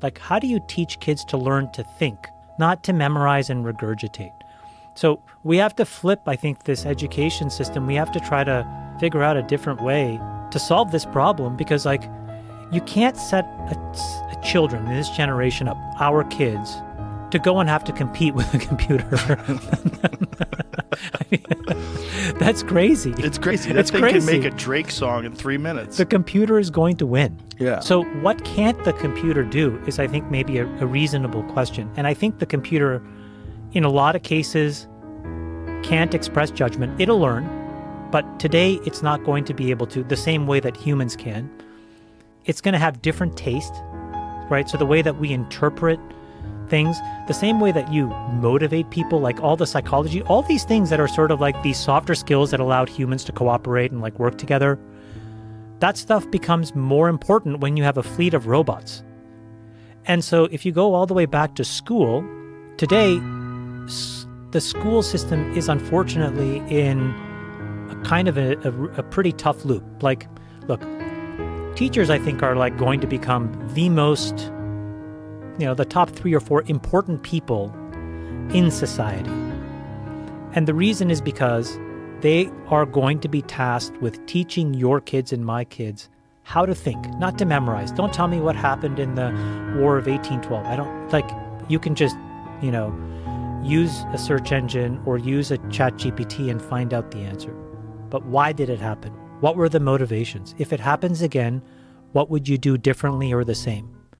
Like, how do you teach kids to learn to think, not to memorize and regurgitate? So we have to flip, I think, this education system. We have to try to figure out a different way to solve this problem, because, like, you can't set a children in this generation up, our kids, to go and have to compete with a computer. I mean, that's crazy. It's crazy. That thing can make a Drake song in 3 minutes. The computer is going to win. Yeah. So what can't the computer do is, I think, maybe a reasonable question. And I think the computer, in a lot of cases, can't express judgment. It'll learn. But today, it's not going to be able to the same way that humans can. It's going to have different taste, right? So the way that we interpret things, the same way that you motivate people, like all the psychology, all these things that are sort of like these softer skills that allowed humans to cooperate and like work together, that stuff becomes more important when you have a fleet of robots. And so if you go all the way back to school, today, the school system is unfortunately in a kind of a pretty tough loop. Like, look, teachers, I think, are like going to become the most, the top 3 or 4 important people in society. And the reason is because they are going to be tasked with teaching your kids and my kids how to think, not to memorize. Don't tell me what happened in the War of 1812. You can just, use a search engine or use a ChatGPT and find out the answer. But why did it happen? What were the motivations? If it happens again, what would you do differently or the same?